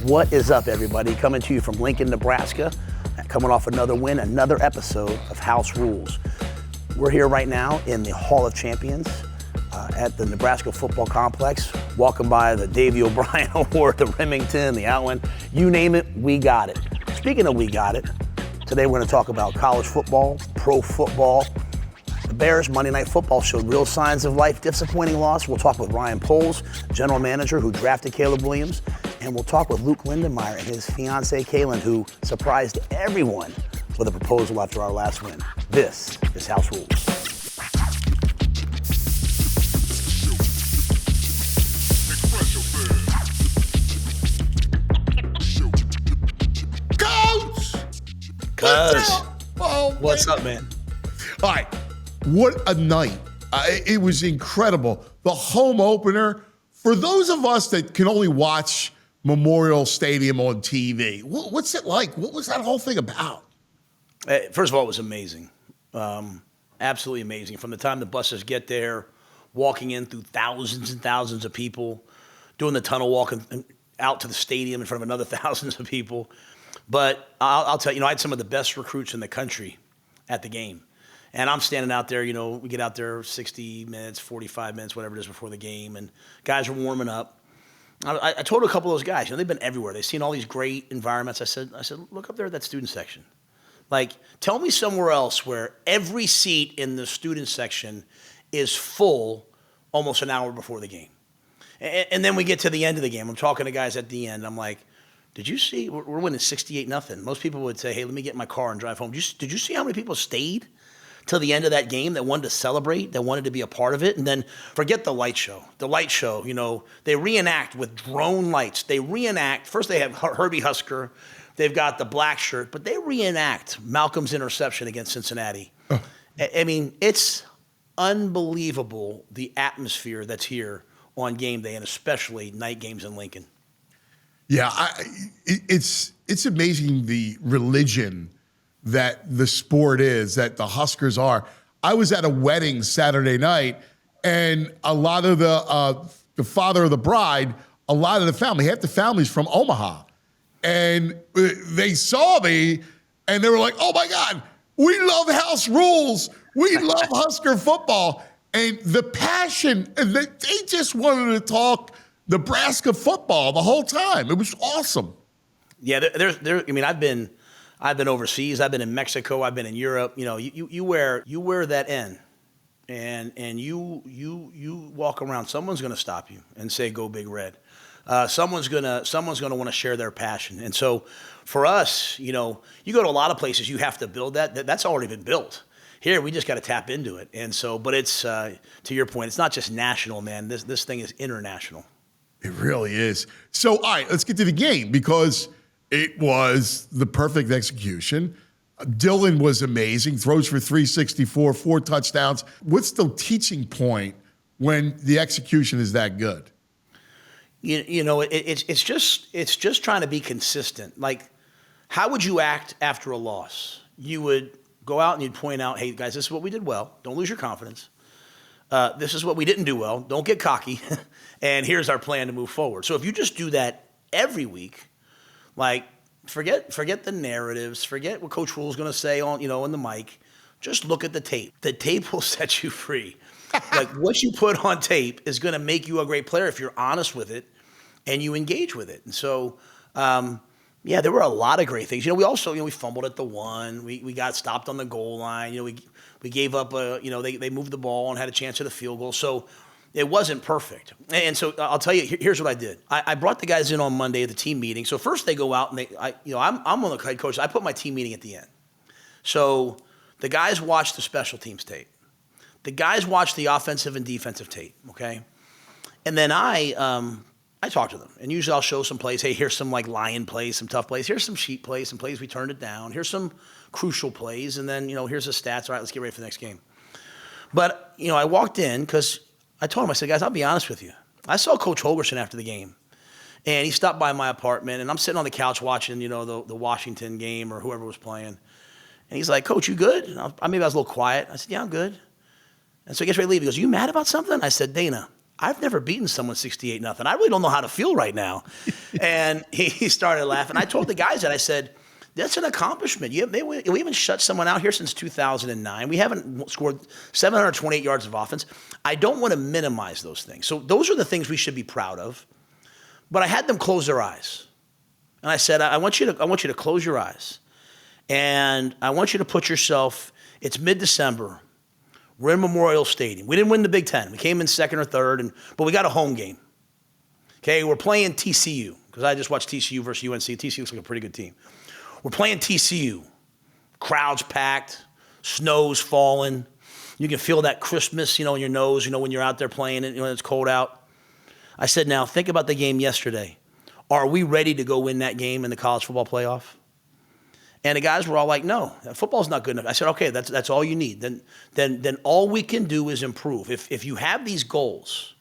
What is up, everybody? Coming to you from Lincoln, Nebraska, coming off another win, another episode of House Rules. We're here right now in the Hall of Champions at the Nebraska Football Complex, welcomed by the Davey O'Brien Award, the Remington, the Outland, you name it, we got it. Speaking of we got it, today we're going to talk about college football, pro football. The Bears Monday Night Football showed real signs of life, disappointing loss. We'll talk with Ryan Poles, general manager who drafted Caleb Williams, and we'll talk with Luke Lindenmeyer and his fiancee Kailyn, who surprised everyone with a proposal after our last win. This is House Rules. What's up, man? All right, what a night. It was incredible. The home opener, for those of us that can only watch Memorial Stadium on TV, what's it like? What was that whole thing about? First of all, it was amazing. Absolutely amazing. From the time the buses get there, walking in through thousands and thousands of people, doing the tunnel walk and out to the stadium in front of another thousands of people. But I'll tell you, I had some of the best recruits in the country at the game. And I'm standing out there, we get out there 60 minutes, 45 minutes, whatever it is before the game, and guys are warming up. I told a couple of those guys, they've been everywhere. They've seen all these great environments. I said, look up there at that student section. Like, tell me somewhere else where every seat in the student section is full almost an hour before the game. And then we get to the end of the game. I'm talking to guys at the end. I'm like, did you see, we're winning 68-0. Most people would say, hey, let me get in my car and drive home. Did you see how many people stayed till the end of that game that wanted to celebrate, that wanted to be a part of it? And then forget the light show. The light show, they reenact with drone lights. They reenact, first they have Herbie Husker. They've got the black shirt, but they reenact Malcolm's interception against Cincinnati. Oh. I mean, it's unbelievable the atmosphere that's here on game day, and especially night games in Lincoln. Yeah, it's amazing the religion that the sport is, that the Huskers are. I was at a wedding Saturday night, and a lot of the father of the bride, a lot of the family, half the family's from Omaha. And they saw me, and they were like, oh, my God, we love House Rules. We love Husker football. And the passion, and they just wanted to talk Nebraska football the whole time. It was awesome. Yeah, I've been overseas. I've been in Mexico. I've been in Europe. You wear that N, and you walk around. Someone's going to stop you and say, "Go Big Red." Someone's gonna want to share their passion. And so, for us, you go to a lot of places. You have to build that. That's already been built. Here, we just got to tap into it. And so, but it's to your point. It's not just national, man. This thing is international. It really is. So, all right, let's get to the game, because it was the perfect execution. Dylan was amazing, throws for 364, 4 touchdowns. What's the teaching point when the execution is that good? It's just trying to be consistent. Like, how would you act after a loss? You would go out and you'd point out, hey, guys, this is what we did well. Don't lose your confidence. This is what we didn't do well. Don't get cocky. And here's our plan to move forward. So if you just do that every week, like, forget the narratives, forget what Coach Rhule is going to say on the mic. Just look at the tape. The tape will set you free. Like, what you put on tape is going to make you a great player if you're honest with it and you engage with it. And so, there were a lot of great things. We also, we fumbled at the 1. We got stopped on the goal line. We gave up they moved the ball and had a chance at a field goal. So it wasn't perfect. And so I'll tell you, here's what I did. I brought the guys in on Monday at the team meeting. So first they go out and I'm on the head coach. I put my team meeting at the end. So the guys watch the special teams tape. The guys watch the offensive and defensive tape, okay? And then I talk to them. And usually I'll show some plays. Hey, here's some like lion plays, some tough plays. Here's some sheep plays, some plays we turned it down. Here's some crucial plays. And then, here's the stats. All right, let's get ready for the next game. But, I walked in because I told him, I said, guys, I'll be honest with you. I saw Coach Holgerson after the game. And he stopped by my apartment. And I'm sitting on the couch watching, the Washington game or whoever was playing. And he's like, Coach, you good? And maybe I was a little quiet. I said, yeah, I'm good. And so he gets ready to leave. He goes, you mad about something? I said, Dana, I've never beaten someone 68-0. I really don't know how to feel right now. And he started laughing. I told the guys that. I said, that's an accomplishment. We haven't shut someone out here since 2009. We haven't scored 728 yards of offense. I don't want to minimize those things. So those are the things we should be proud of. But I had them close their eyes. And I said, I want you to close your eyes. And I want you to put yourself, it's mid-December. We're in Memorial Stadium. We didn't win the Big Ten. We came in second or third, but we got a home game. Okay, we're playing TCU, because I just watched TCU versus UNC. TCU looks like a pretty good team. We're playing TCU. Crowds packed, snow's falling. You can feel that Christmas, in your nose, when you're out there playing it, when it's cold out. I said, now think about the game yesterday. Are we ready to go win that game in the college football playoff? And the guys were all like, no, football's not good enough. I said, okay, that's all you need. Then all we can do is improve. If you have these goals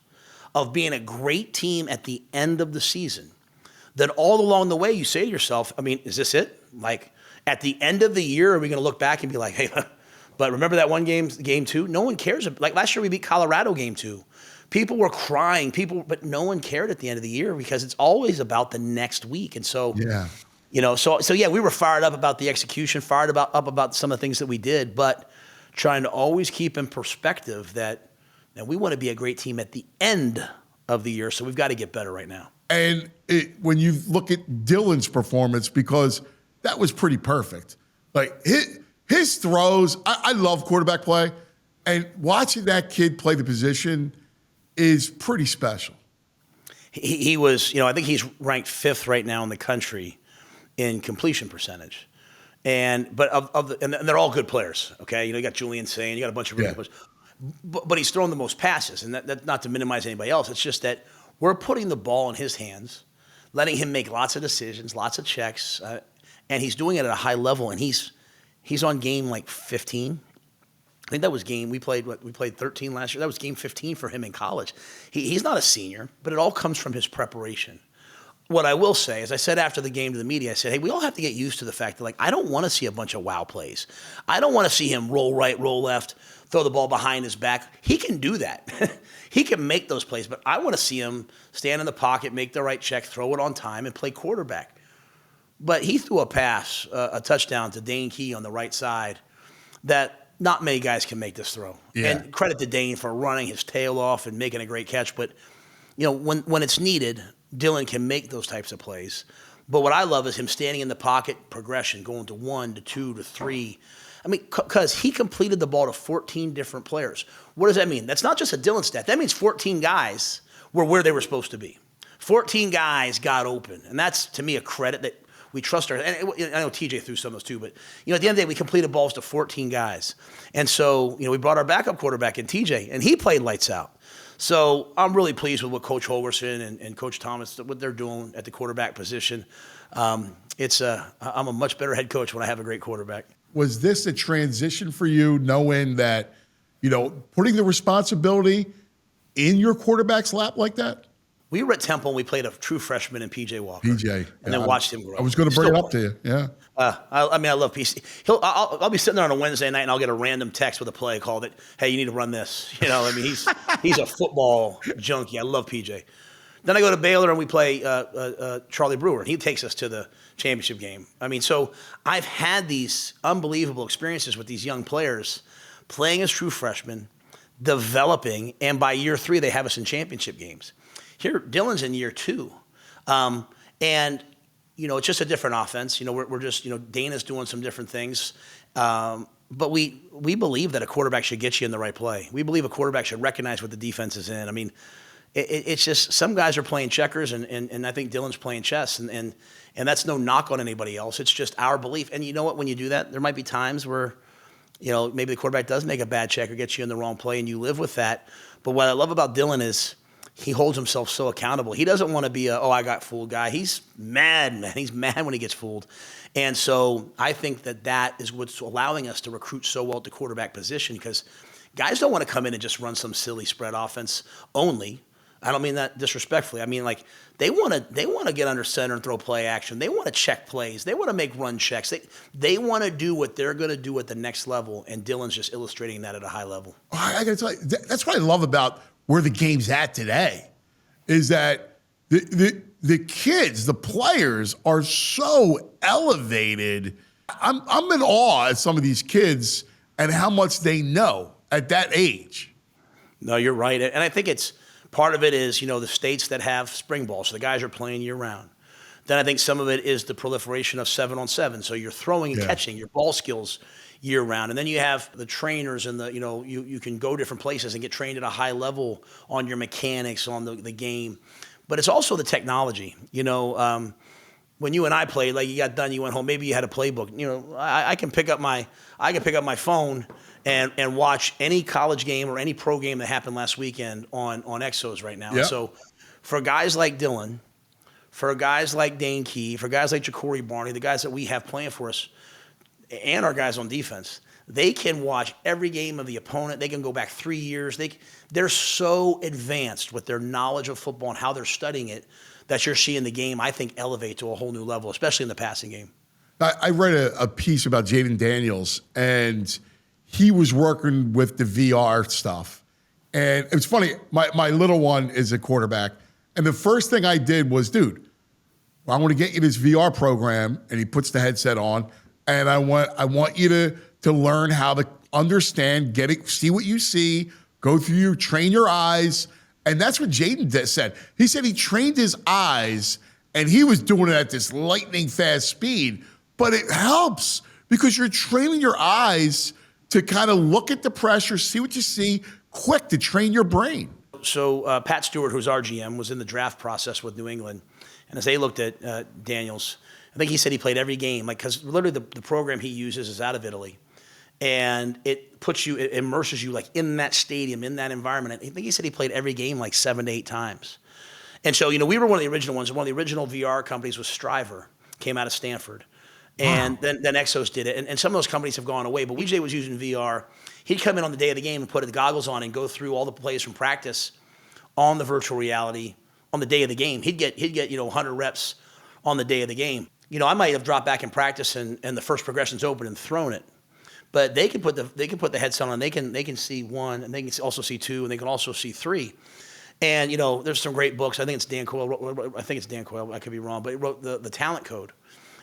of being a great team at the end of the season, then all along the way you say to yourself, is this it? Like, at the end of the year, are we going to look back and be like, hey, but remember that one game 2? No one cares. Like last year we beat Colorado game 2. People were crying, but no one cared at the end of the year because it's always about the next week. And so, yeah. We were fired up about the execution, fired up about some of the things that we did, but trying to always keep in perspective that we want to be a great team at the end of the year. So we've got to get better right now. And when you look at Dylan's performance, because that was pretty perfect. Like his throws, I love quarterback play, and watching that kid play the position is pretty special. He was, I think he's ranked 5th right now in the country in completion percentage. And they're all good players, okay? You got Julian Sane, you got a bunch of really good players. But he's thrown the most passes, and that's not to minimize anybody else. It's just that we're putting the ball in his hands, letting him make lots of decisions, lots of checks, and he's doing it at a high level, and he's on game like 15. I think that was game, we played 13 last year. That was game 15 for him in college. He's not a senior, but it all comes from his preparation. What I will say, as I said after the game to the media, I said, hey, we all have to get used to the fact that, I don't want to see a bunch of wow plays. I don't want to see him roll right, roll left, throw the ball behind his back. He can do that. He can make those plays, but I want to see him stand in the pocket, make the right check, throw it on time, and play quarterback. But he threw a pass, a touchdown to Dane Key on the right side that not many guys can make this throw. Yeah. And credit to Dane for running his tail off and making a great catch. But, when it's needed, Dylan can make those types of plays. But what I love is him standing in the pocket, progression, going to 1 to 2 to 3. Because he completed the ball to 14 different players. What does that mean? That's not just a Dylan stat. That means 14 guys were where they were supposed to be. 14 guys got open. And that's, to me, a credit that we trust our, and I know TJ threw some of those too, but, at the end of the day, we completed balls to 14 guys. And so, we brought our backup quarterback in TJ, and he played lights out. So I'm really pleased with what Coach Holgerson and Coach Thomas, what they're doing at the quarterback position. I'm a much better head coach when I have a great quarterback. Was this a transition for you, knowing that, putting the responsibility in your quarterback's lap like that? We were at Temple and we played a true freshman in PJ Walker. PJ. And then watched him grow. I was going to bring it up to you. Yeah. I love PC. I'll be sitting there on a Wednesday night and I'll get a random text with a play called it, hey, you need to run this. He's a football junkie. I love PJ. Then I go to Baylor and we play Charlie Brewer, and he takes us to the championship game. So I've had these unbelievable experiences with these young players playing as true freshmen, developing, and by year 3, they have us in championship games. Here, Dylan's in year 2. And, it's just a different offense. We're just, Dana's doing some different things. But we believe that a quarterback should get you in the right play. We believe a quarterback should recognize what the defense is in. It's just some guys are playing checkers, and I think Dylan's playing chess. And that's no knock on anybody else. It's just our belief. And you know what? When you do that, there might be times where, maybe the quarterback does make a bad check or gets you in the wrong play, and you live with that. But what I love about Dylan is he holds himself so accountable. He doesn't want to be I got fooled guy. He's mad, man. He's mad when he gets fooled. And so I think that is what's allowing us to recruit so well at the quarterback position, because guys don't want to come in and just run some silly spread offense only. I don't mean that disrespectfully. They want to get under center and throw play action. They want to check plays. They want to make run checks. They want to do what they're going to do at the next level, and Dylan's just illustrating that at a high level. I got to tell you, that's what I love about where the game's at today, is that the kids, the players are so elevated. I'm in awe at some of these kids and how much they know at that age. No, you're right. And I think it's part of it is, the states that have spring ball. So the guys are playing year round. Then I think some of it is the proliferation of 7-on-7. So you're throwing and catching your ball skills year round. And then you have the trainers and you can go different places and get trained at a high level on your mechanics, on the game. But it's also the technology. When you and I played, like you got done, you went home, maybe you had a playbook. I can pick up my phone and watch any college game or any pro game that happened last weekend on Exos right now. Yep. So for guys like Dylan, for guys like Dane Key, for guys like Ja'Cory Barney, the guys that we have playing for us, and our guys on defense, they can watch every game of the opponent. They can go back 3 years. They're so advanced with their knowledge of football and how they're studying it that you're seeing the game, I think, elevate to a whole new level, especially in the passing game. I read a piece about Jaden Daniels, and he was working with the VR stuff. And it's funny, my little one is a quarterback, and the first thing I did was, dude, I want to get you this VR program, and he puts the headset on, and I want you to learn how to understand, get it, see what you see, go through, train your eyes. And that's what Jaden said. He said he trained his eyes, and he was doing it at this lightning fast speed. But it helps because you're training your eyes to kind of look at the pressure, see what you see, quick to train your brain. So Pat Stewart, who's our GM, was in the draft process with New England. And as they looked at Daniels, I think he said he played every game, because literally the program he uses is out of Italy. And it immerses you like in that stadium, in that environment. I think he said he played every game like 7 to 8 times. And so, we were one of the original ones. One of the original VR companies was Striver, came out of Stanford. And then Exos did it. And some of those companies have gone away. But WJ was using VR. He'd come in on the day of the game and put the goggles on and go through all the plays from practice on the virtual reality on the day of the game. He'd get 100 reps on the day of the game. I might have dropped back in practice and the first progression's open and thrown it. But they can put the headset on. They can see 1, and they can also see 2, and they can also see 3. And there's some great books. I think it's Dan Coyle. I could be wrong, but he wrote the Talent Code,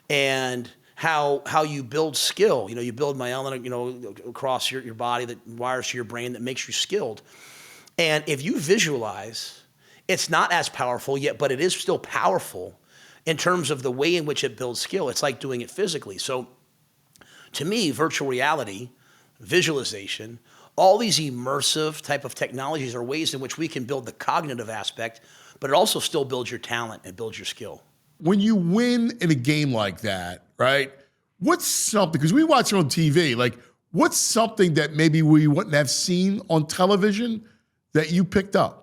and how you build skill. You build myelin, across your body that wires to your brain that makes you skilled. And if you visualize, it's not as powerful yet, but it is still powerful in terms of the way in which it builds skill. It's like doing it physically. So, to me, virtual reality, visualization, all these immersive type of technologies are ways in which we can build the cognitive aspect, but it also still builds your talent and builds your skill. When you win in a game like that, right, what's something, because we watch it on TV, like what's something that maybe we wouldn't have seen on television that you picked up?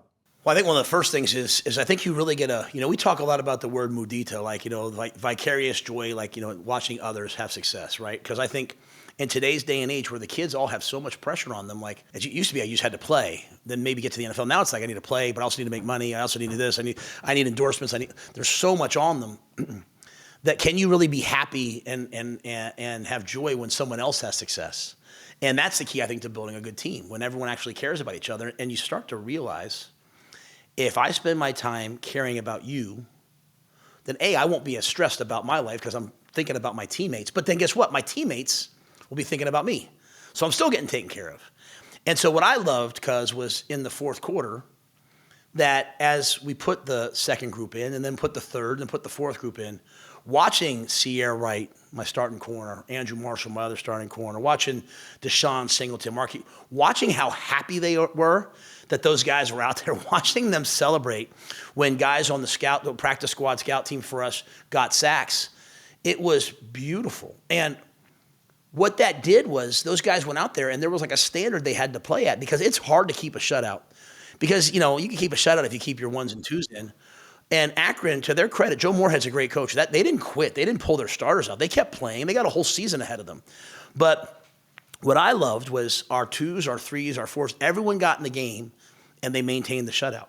Well, I think one of the first things is I think you really get we talk a lot about the word mudita, like vicarious joy, watching others have success, right? Because I think in today's day and age where the kids all have so much pressure on them, like as it used to be, I just had to play, then maybe get to the NFL. Now it's like I need to play, but I also need to make money. I also need this. I need endorsements. There's so much on them that can you really be happy and have joy when someone else has success? And that's the key, I think, to building a good team, when everyone actually cares about each other, and you start to realize, if I spend my time caring about you, then I won't be as stressed about my life because I'm thinking about my teammates. But then guess what? My teammates will be thinking about me. So I'm still getting taken care of. And so what I loved, was in the fourth quarter, that as we put the second group in and then put the third and put the fourth group in, watching Sierra Wright, my starting corner, Andrew Marshall, my other starting corner, watching Deshaun Singleton, Marquis, watching how happy they were that those guys were out there, watching them celebrate when guys on the practice squad scout team for us got sacks. It was beautiful. And what that did was those guys went out there and there was like a standard they had to play at, because it's hard to keep a shutout. Because, you can keep a shutout if you keep your 1s and 2s in. And Akron, to their credit, Joe Moorhead's a great coach. They didn't quit. They didn't pull their starters out. They kept playing. They got a whole season ahead of them. But what I loved was our 2s, our 3s, our 4s, everyone got in the game and they maintained the shutout.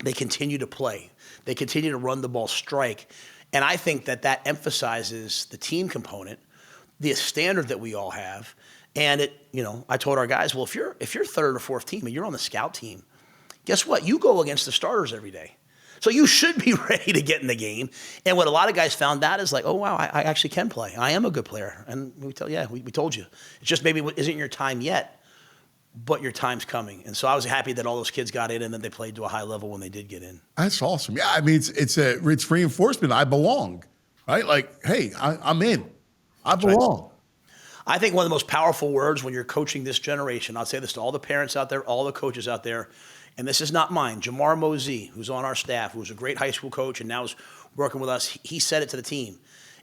They continue to play. They continue to run the ball, strike. And I think that emphasizes the team component, the standard that we all have. And I told our guys, well, if you're third or fourth team and you're on the scout team, guess what? You go against the starters every day. So you should be ready to get in the game. And what a lot of guys found out is like, oh, wow, I actually can play. I am a good player. And we told you. It's just maybe it isn't your time yet, but your time's coming. And so I was happy that all those kids got in and that they played to a high level when they did get in. That's awesome. Yeah, I mean, it's reinforcement. I belong, right? Like, hey, I'm in. I belong. Right. I think one of the most powerful words when you're coaching this generation, I'll say this to all the parents out there, all the coaches out there, and this is not mine. Jamar Mosey, who's on our staff, who's a great high school coach and now is working with us, he said it to the team.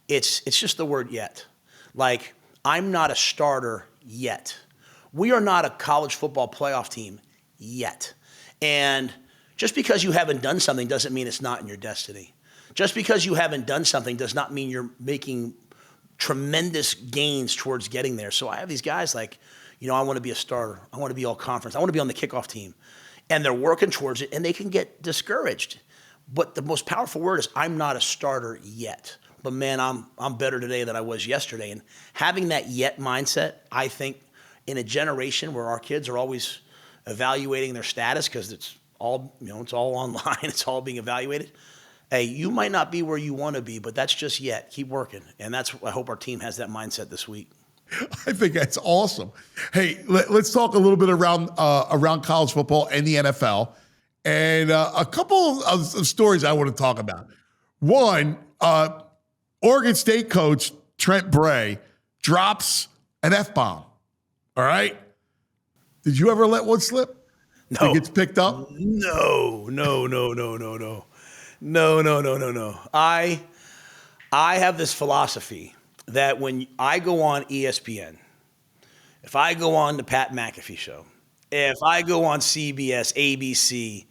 It's just the word yet. Like, I'm not a starter yet. We are not a college football playoff team yet. And just because you haven't done something doesn't mean it's not in your destiny. Just because you haven't done something does not mean you're making tremendous gains towards getting there. So I have these guys like, I want to be a starter. I want to be all conference. I want to be on the kickoff team. And they're working towards it, and they can get discouraged. But the most powerful word is, I'm not a starter yet. But, man, I'm better today than I was yesterday. And having that yet mindset, I think, in a generation where our kids are always evaluating their status because it's all, it's all online. It's all being evaluated. Hey, you might not be where you want to be, but that's just yet. Keep working. And I hope our team has that mindset this week. I think that's awesome. Hey, let's talk a little bit around college football and the NFL, and a couple of stories I want to talk about. One, Oregon State coach Trent Bray drops an F-bomb. All right? Did you ever let one slip? No. It gets picked up? No. I have this philosophy that when I go on ESPN, if I go on the Pat McAfee show, if I go on CBS, ABC,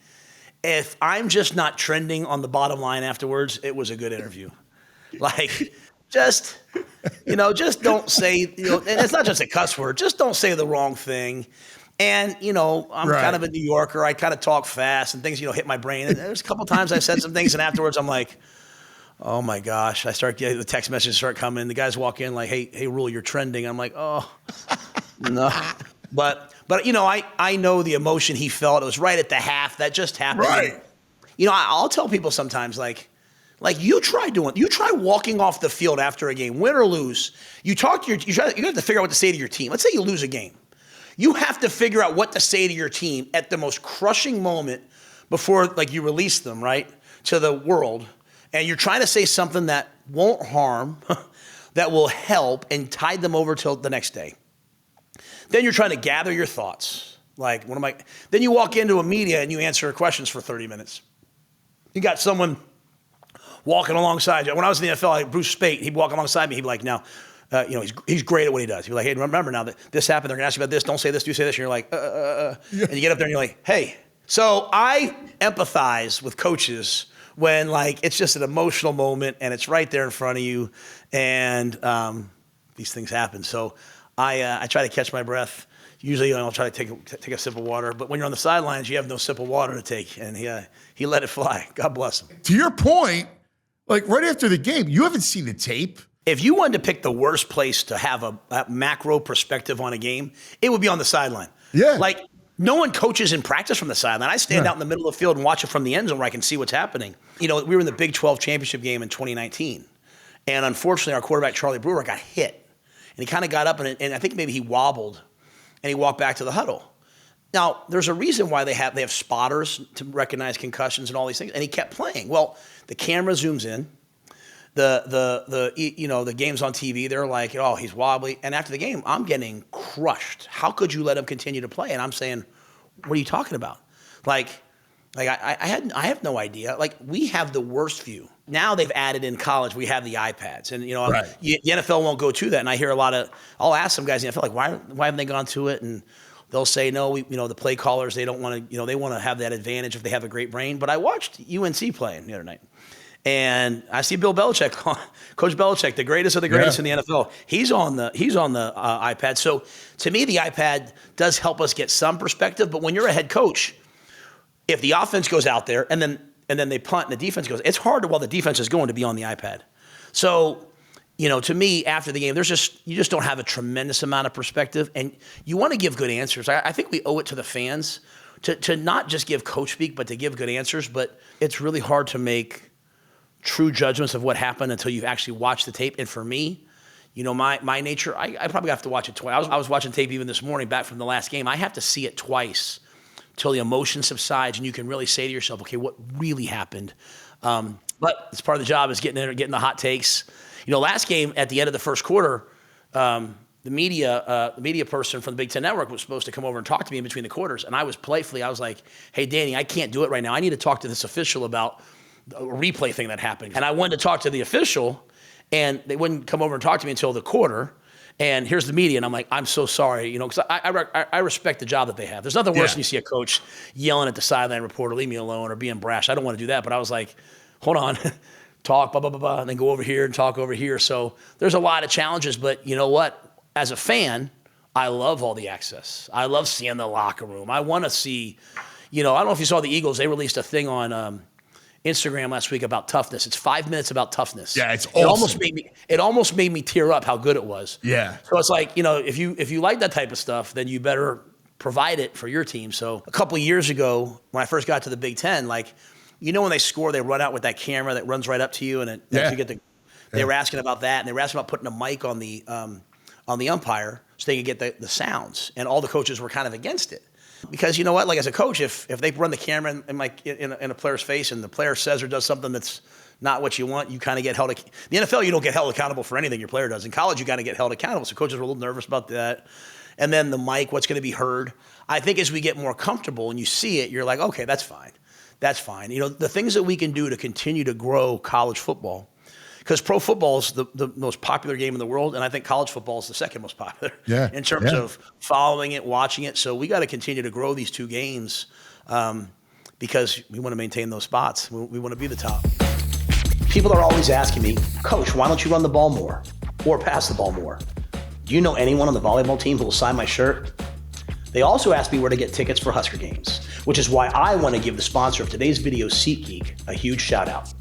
if I'm just not trending on the bottom line afterwards, it was a good interview. Like, just don't say, and it's not just a cuss word, just don't say the wrong thing. And, I'm right. kind of a New Yorker. I kind of talk fast and things, hit my brain. And there's a couple times I've said some things and afterwards I'm like, oh my gosh, I start getting the text messages start coming. The guys walk in like, hey, Rhule, you're trending. I'm like, oh, no. But I know the emotion he felt. It was right at the half. That just happened. Right. I'll tell people sometimes like you try walking off the field after a game, win or lose. You have to figure out what to say to your team. Let's say you lose a game. You have to figure out what to say to your team at the most crushing moment before you release them, right, to the world. And you're trying to say something that won't harm, that will help, and tide them over till the next day. Then you're trying to gather your thoughts. Then you walk into a media and you answer questions for 30 minutes. You got someone walking alongside you. When I was in the NFL, Bruce Spate, he'd walk alongside me. He'd be like, now, he's great at what he does. He'd be like, hey, remember now that this happened, they're going to ask you about this. Don't say this, do say this. And you're like, Yeah. And you get up there and you're like, hey. So I empathize with coaches when it's just an emotional moment and it's right there in front of you, and these things happen. So I try to catch my breath. Usually I'll try to take a sip of water, but when you're on the sidelines, you have no sip of water to take, and he let it fly. God bless him. To your point, right after the game, you haven't seen the tape. If you wanted to pick the worst place to have a macro perspective on a game, it would be on the sideline. Yeah. No one coaches in practice from the sideline. I stand out in the middle of the field and watch it from the end zone where I can see what's happening. We were in the Big 12 championship game in 2019. And unfortunately, our quarterback, Charlie Brewer, got hit. And he kind of got up, and I think maybe he wobbled, and he walked back to the huddle. Now, there's a reason why they have spotters to recognize concussions and all these things. And he kept playing. Well, the camera zooms in. The game's on TV. They're like, oh, he's wobbly. And after the game, I'm getting crushed. How could you let him continue to play? And I'm saying, what are you talking about? I have no idea. We have the worst view. Now they've added in college, we have the iPads. And, right. The NFL won't go to that. And I hear I'll ask some guys in the NFL, why haven't they gone to it? And they'll say, no, the play callers, they don't want to, they want to have that advantage if they have a great brain. But I watched UNC playing the other night. And I see Bill Belichick, Coach Belichick, the greatest of the greatest in the NFL. He's on the iPad. So to me, the iPad does help us get some perspective. But when you're a head coach, if the offense goes out there and then they punt and the defense goes, it's hard while the defense is going to be on the iPad. So, to me, after the game, you just don't have a tremendous amount of perspective, and you want to give good answers. I think we owe it to the fans to not just give coach speak, but to give good answers. But it's really hard to make true judgments of what happened until you've actually watched the tape. And for me, you know, my nature, I probably have to watch it twice. I was watching tape even this morning back from the last game. I have to see it twice till the emotion subsides and you can really say to yourself, okay, what really happened? But it's part of the job is getting in, getting the hot takes. You know, last game at the end of the first quarter, the media person from the Big Ten Network was supposed to come over and talk to me in between the quarters. And I was like, hey, Danny, I can't do it right now. I need to talk to this official about a replay thing that happened. And I wanted to talk to the official, and they wouldn't come over and talk to me until the quarter. And here's the media, and I'm like, I'm so sorry, you know, because I respect the job that they have. There's nothing worse than you see a coach yelling at the sideline reporter, leave me alone, or being brash. I don't want to do that, but I was like, hold on, talk, blah, blah, blah, blah, and then go over here and talk over here. So there's a lot of challenges, but you know what? As a fan, I love all the access. I love seeing the locker room. I want to see, you know, I don't know if you saw the Eagles. They released a thing on Instagram last week about toughness. It's 5 minutes about toughness. Yeah, it's awesome. It almost made me tear up how good it was. Yeah. So it's like, you know, if you like that type of stuff, then you better provide it for your team. So a couple of years ago, when I first got to the Big Ten, like, you know, when they score, they run out with that camera that runs right up to you, and you get the. They were asking about that, and they were asking about putting a mic on the umpire so they could get the sounds, and all the coaches were kind of against it. Because you know what, like as a coach, if they run the camera in a player's face and the player says or does something that's not what you want, you kind of get held. The NFL, you don't get held accountable for anything your player does. In college, you kind of get held accountable. So coaches were a little nervous about that. And then the mic, what's going to be heard. I think as we get more comfortable and you see it, you're like, okay, that's fine. That's fine. You know, the things that we can do to continue to grow college football, because pro football is the most popular game in the world, and I think college football is the second most popular in terms of following it, watching it. So we got to continue to grow these two games because we want to maintain those spots. We want to be the top. People are always asking me, Coach, why don't you run the ball more or pass the ball more? Do you know anyone on the volleyball team who will sign my shirt? They also asked me where to get tickets for Husker games, which is why I want to give the sponsor of today's video, SeatGeek, a huge shout out.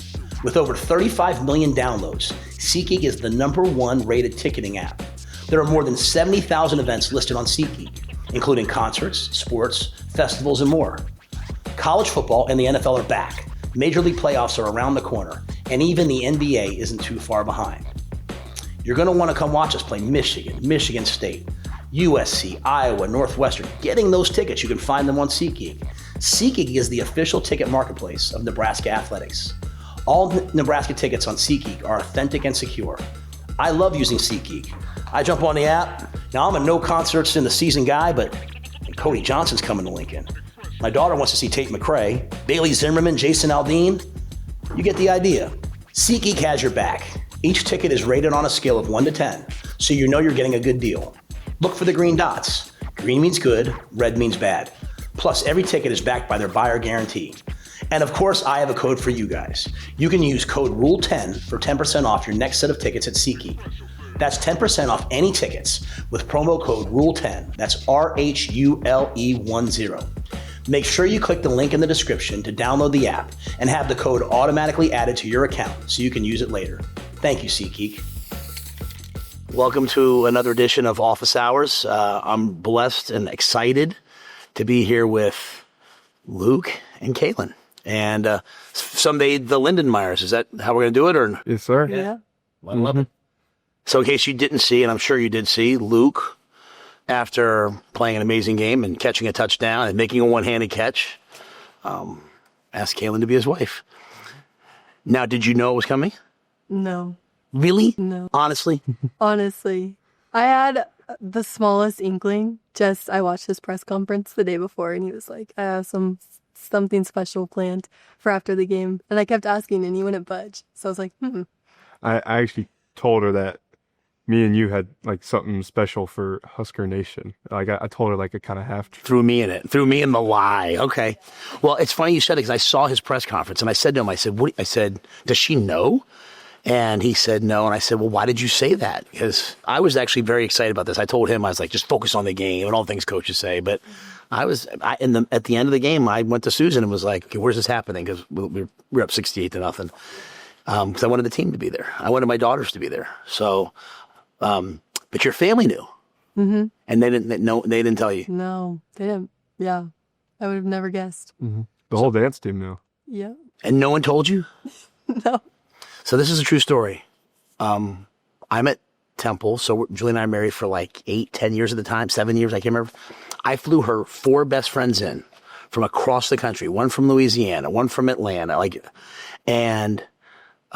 With over 35 million downloads, SeatGeek is the #1 rated ticketing app. There are more than 70,000 events listed on SeatGeek, including concerts, sports, festivals, and more. College football and the NFL are back. Major League playoffs are around the corner, and even the NBA isn't too far behind. You're going to want to come watch us play Michigan, Michigan State, USC, Iowa, Northwestern. Getting those tickets, you can find them on SeatGeek. SeatGeek is the official ticket marketplace of Nebraska athletics. All Nebraska tickets on SeatGeek are authentic and secure. I love using SeatGeek. I jump on the app. Now, I'm a no concerts in the season guy, but Cody Johnson's coming to Lincoln. My daughter wants to see Tate McRae, Bailey Zimmerman, Jason Aldean. You get the idea. SeatGeek has your back. Each ticket is rated on a scale of 1 to 10, so you know you're getting a good deal. Look for the green dots. Green means good, red means bad. Plus, every ticket is backed by their buyer guarantee. And of course, I have a code for you guys. You can use code RULE10 for 10% off your next set of tickets at SeatGeek. That's 10% off any tickets with promo code RULE10. That's RHULE10. Make sure you click the link in the description to download the app and have the code automatically added to your account so you can use it later. Thank you, SeatGeek. Welcome to another edition of Office Hours. I'm blessed and excited to be here with Luke and Kailyn. And someday the Lindenmeyers. Is that how we're going to do it? Or Yes, sir. Yeah. I love it. So in case you didn't see, and I'm sure you did see, Luke, after playing an amazing game and catching a touchdown and making a one-handed catch, asked Kailyn to be his wife. Now, did you know it was coming? No. Really? No. Honestly? Honestly, I had the smallest inkling. I watched his press conference the day before, and he was like, I have something special planned for after the game. And I kept asking, and he wouldn't budge. So I was like, I actually told her that me and you had like something special for Husker Nation. Like I told her like a kind of half truth. Threw me in it. Threw me in the lie. Okay. Well, it's funny you said it because I saw his press conference and I said to him, I said, does she know? And he said no. And I said, well, why did you say that? Because I was actually very excited about this. I told him, I was like, just focus on the game and all the things coaches say. But at the end of the game, I went to Susan and was like, okay, where's this happening? Because we were up 68-0. Because I wanted the team to be there. I wanted my daughters to be there. So, but your family knew. mm-hmm. And they didn't know. They didn't tell you. No, they didn't. Yeah. I would have never guessed. The whole dance team knew. Yeah. And no one told you? No. So this is a true story. I'm at Temple, so Julie and I are married for like 8-10 years at the time, 7 years, I can't remember. I flew her 4 best friends in from across the country, one from Louisiana, one from Atlanta, and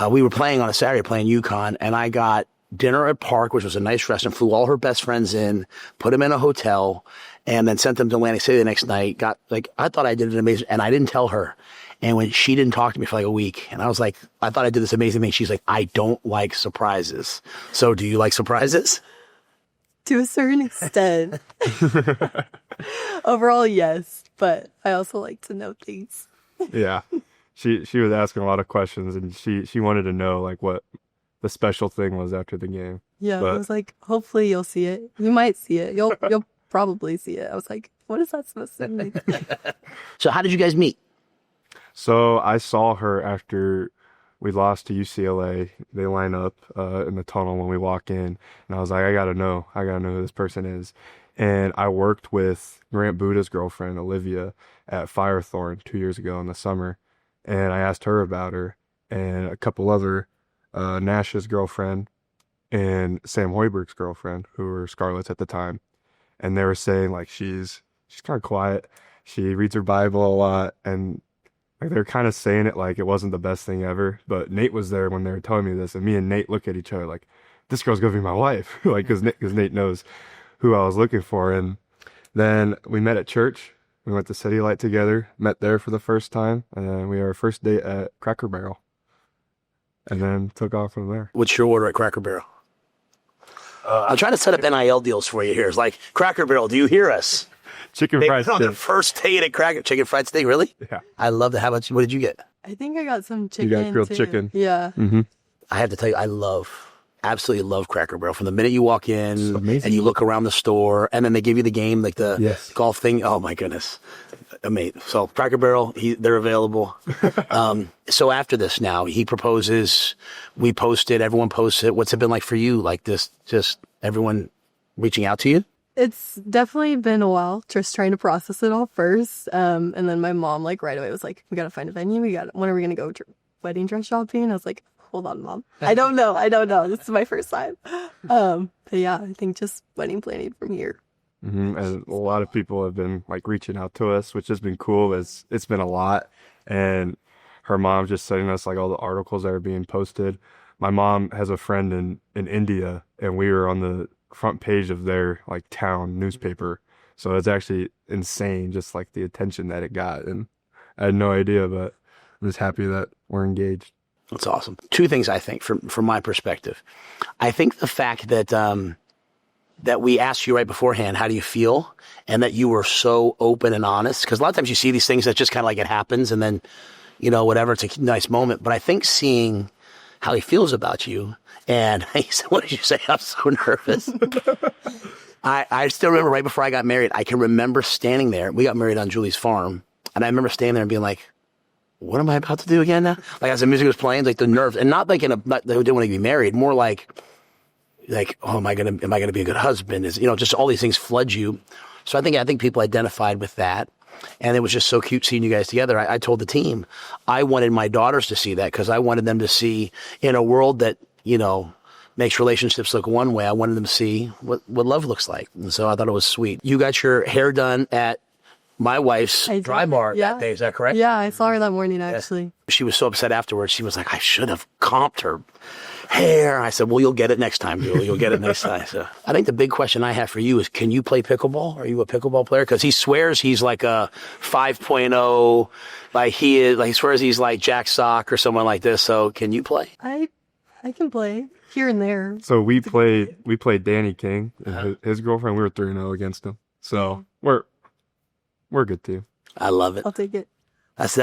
we were playing on a Saturday, playing UConn, and I got dinner at Park, which was a nice restaurant, flew all her best friends in, put them in a hotel, and then sent them to Atlantic City the next night. I thought I did an amazing, and I didn't tell her. And when she didn't talk to me for like a week, and I was like, I thought I did this amazing thing. She's like, I don't like surprises. So do you like surprises? To a certain extent. Overall, yes. But I also like to know things. Yeah. She was asking a lot of questions, and she wanted to know like what the special thing was after the game. Yeah, But I was like, hopefully you'll see it. You might see it. You'll probably see it. I was like, what is that supposed to mean? So how did you guys meet? So I saw her after we lost to UCLA. They line up in the tunnel when we walk in, and I was like, I gotta know who this person is. And I worked with Grant Buda's girlfriend, Olivia, at Firethorn 2 years ago in the summer, and I asked her about her, and a couple other, Nash's girlfriend and Sam Hoiberg's girlfriend, who were Scarlets at the time, and they were saying like she's kind of quiet, she reads her Bible a lot, and like they're kind of saying it like it wasn't the best thing ever. But Nate was there when they were telling me this, and me and Nate look at each other like, this girl's gonna be my wife, like because Nate knows who I was looking for. And then we met at church. We went to City Light together, met there for the first time, and then we had our first date at Cracker Barrel, and then took off from there. What's your order at Cracker Barrel? I'm trying to set up NIL deals for you here. It's like, Cracker Barrel, do you hear us? Chicken They fried went on their steak. first date at Chicken fried steak, really? Yeah. I love that. How about you? What did you get? I think I got some chicken. You got grilled too. chicken. Yeah. I have to tell you, I absolutely love Cracker Barrel. From the minute you walk in amazing. and you look around the store, and then they give you the game, like the Yes. golf thing. Oh my goodness. Amazing. So Cracker Barrel, they're available. So after this now, he proposes, we post it, everyone posts it. What's it been like for you? Like this, just everyone reaching out to you? It's definitely been a while, just trying to process it all first. And then my mom, like, right away was like, we got to find a venue. When are we going to go wedding dress shopping? I was like, hold on, Mom. I don't know. This is my first time. But yeah, I think just wedding planning from here. And a lot of people have been like reaching out to us, which has been cool. It's been a lot. And her mom's just sending us like all the articles that are being posted. My mom has a friend in India, and we were on the front page of their like town newspaper. So it's actually insane, just like the attention that it got. And I had no idea, but I'm just happy that we're engaged. That's awesome. Two things, I think, from my perspective. I think the fact that that we asked you right beforehand, how do you feel? And that you were so open and honest. Because a lot of times you see these things that just kind of like it happens and then, whatever, it's a nice moment. But I think seeing how he feels about you, and he said, what did you say? I'm so nervous. I still remember right before I got married, I can remember standing there. We got married on Julie's farm. And I remember standing there and being like, what am I about to do again now? Like as the music was playing, like the nerves, and not like not they didn't want to be married, more like, oh, am I gonna be a good husband? Is just all these things flood you. So I think people identified with that, and it was just so cute seeing you guys together. I told the team I wanted my daughters to see that because I wanted them to see in a world that makes relationships look one way. I wanted them to see what love looks like, and so I thought it was sweet. You got your hair done at my wife's dry bar that day. Is that correct? Yeah, I saw her that morning, actually. She was so upset afterwards. She was like, I should have comped her hair. I said, well, you'll get it next time, Julie. You'll get it next time. So I think the big question I have for you is, can you play pickleball? Are you a pickleball player? Because he swears he's like a 5.0. He swears he's like Jack Sock or someone like this. So can you play? I can play here and there. So we played Danny King and his girlfriend. We were 3-0 against him. So we're a good team. I love it. I'll take it. That's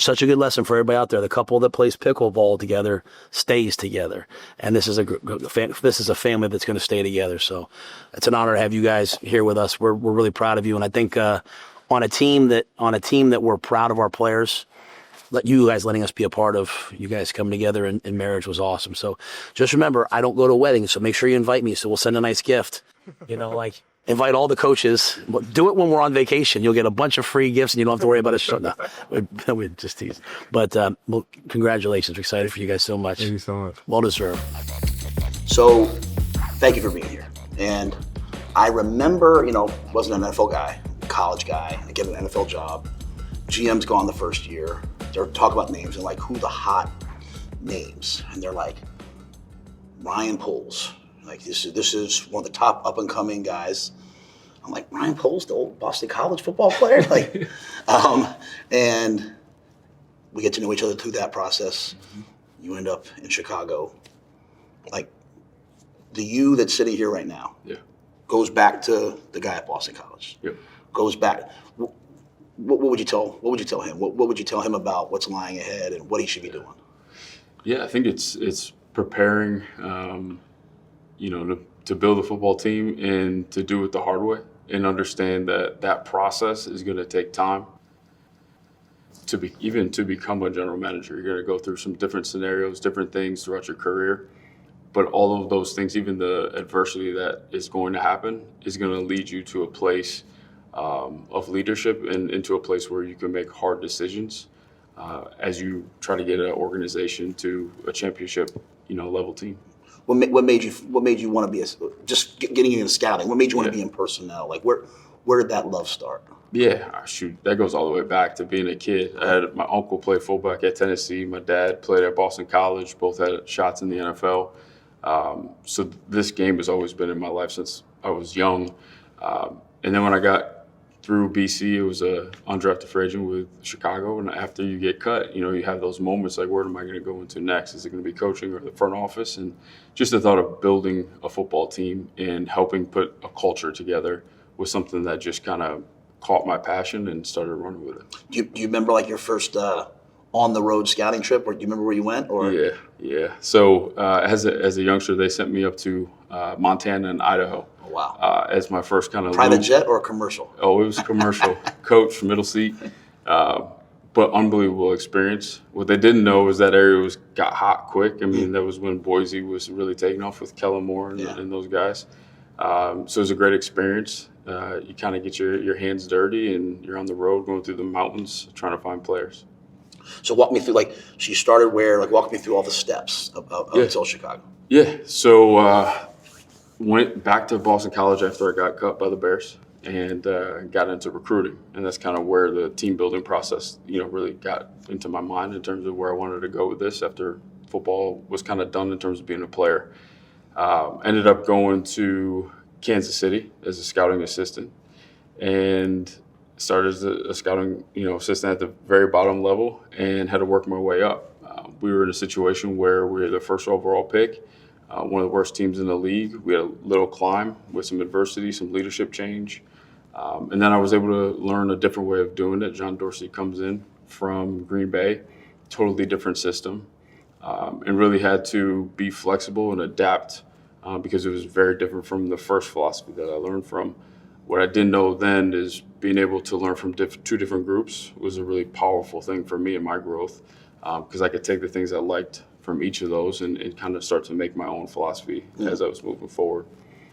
such a good lesson for everybody out there. The couple that plays pickleball together stays together, and this is a family that's going to stay together. So it's an honor to have you guys here with us. We're really proud of you, and I think on a team that we're proud of our players. You guys letting us be a part of you guys coming together in marriage was awesome. So just remember, I don't go to weddings, so make sure you invite me. So we'll send a nice gift, invite all the coaches. Do it when we're on vacation. You'll get a bunch of free gifts, and you don't have to worry about a show. No, we'd just tease. But well, congratulations. We're excited for you guys so much. Thank you so much. Well deserved. So, thank you for being here. And I remember, wasn't an NFL guy, college guy. I get an NFL job. GM's gone the first year. They're talking about names and like who the hot names, and they're like Ryan Poles. Like this is one of the top up and coming guys. I'm like, Ryan Poles, the old Boston College football player, and we get to know each other through that process. You end up in Chicago. Like the you that's sitting here right now goes back to the guy at Boston College. Goes back. What would you tell him? What would you tell him about what's lying ahead and what he should be doing? Yeah, I think it's preparing, to build a football team and to do it the hard way and understand that process is going to take time. To become a general manager, you're going to go through some different scenarios, different things throughout your career. But all of those things, even the adversity that is going to happen, is going to lead you to a place of leadership and into a place where you can make hard decisions as you try to get an organization to a championship, level team. What made you want to be just getting into scouting? What made you want to be in personnel? Like where did that love start? Yeah, shoot, that goes all the way back to being a kid. I had my uncle play fullback at Tennessee. My dad played at Boston College. Both had shots in the NFL. So this game has always been in my life since I was young. And then when I got through BC, it was a undrafted free agent with Chicago. And after you get cut, you have those moments like, where am I going to go into next? Is it going to be coaching or the front office? And just the thought of building a football team and helping put a culture together was something that just kind of caught my passion and started running with it. Do you remember like your first on the road scouting trip? Or do you remember where you went? Or Yeah. So as a youngster, they sent me up to Montana and Idaho. Oh, wow. As my first kind of private jet or commercial? Oh, it was commercial. Coach, middle seat. But unbelievable experience. What they didn't know was that area got hot quick. I mean, that was when Boise was really taking off with Kellen Moore and those guys. So it was a great experience. You kind of get your hands dirty and you're on the road going through the mountains trying to find players. So walk me through, so you started where? Walk me through all the steps of until Chicago. Yeah, so went back to Boston College after I got cut by the Bears and got into recruiting. And that's kind of where the team building process, really got into my mind in terms of where I wanted to go with this after football was kind of done in terms of being a player. Ended up going to Kansas City as a scouting assistant and started as a scouting assistant at the very bottom level and had to work my way up. We were in a situation where we were the first overall pick, one of the worst teams in the league. We had a little climb with some adversity, some leadership change. And then I was able to learn a different way of doing it. John Dorsey comes in from Green Bay, totally different system, and really had to be flexible and adapt because it was very different from the first philosophy that I learned from. What I didn't know then is being able to learn from two different groups was a really powerful thing for me in my growth because I could take the things I liked from each of those and kind of start to make my own philosophy as I was moving forward.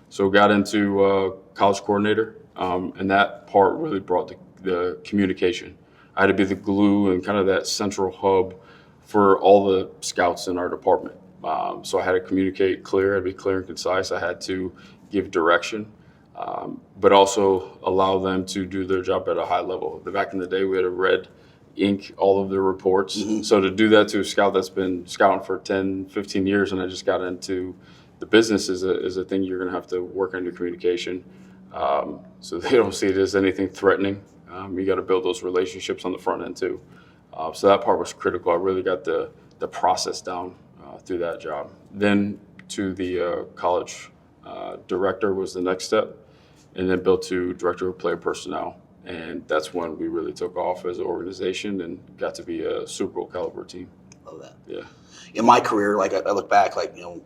So got into college coordinator, and that part really brought the communication. I had to be the glue and kind of that central hub for all the scouts in our department. So I had to communicate clear, I had to be clear and concise. I had to give direction. But also allow them to do their job at a high level. Back in the day, we had to red ink all of their reports. Mm-hmm. So to do that to a scout that's been scouting for 10, 15 years, and I just got into the business is a thing you're going to have to work on your communication. So they don't see it as anything threatening. You got to build those relationships on the front end too. So that part was critical. I really got the process down through that job. Then to the college director was the next step, and then built to director of player personnel. And that's when we really took off as an organization and got to be a Super Bowl caliber team. Love that. Yeah. In my career, I look back,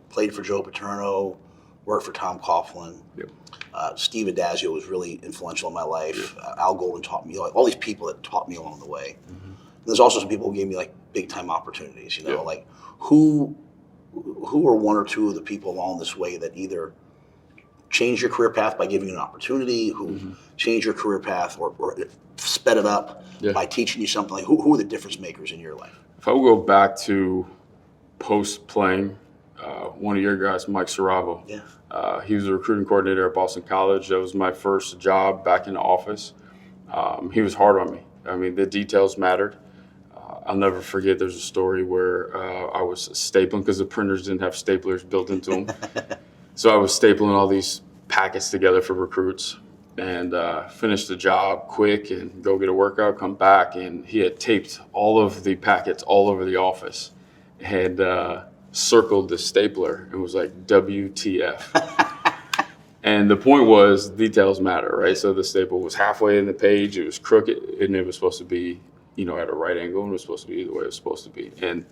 played for Joe Paterno, worked for Tom Coughlin. Yep. Steve Adazio was really influential in my life. Al Golden taught me, all these people that taught me along the way. Mm-hmm. There's also some people who gave me big time opportunities, who are one or two of the people along this way that either changed your career path by giving you an opportunity, who changed your career path or sped it up by teaching you something? Like, who are the difference makers in your life? If I would go back to post-playing, one of your guys, Mike Saravo, he was a recruiting coordinator at Boston College. That was my first job back in the office. He was hard on me. I mean, the details mattered. I'll never forget, there's a story where I was stapling because the printers didn't have staplers built into them. So I was stapling all these packets together for recruits and finished the job quick and go get a workout, come back, and he had taped all of the packets all over the office, had circled the stapler and was like, WTF. And the point was, details matter, right? So the staple was halfway in the page, it was crooked, and it was supposed to be, at a right angle, and it was supposed to be the way it was supposed to be. And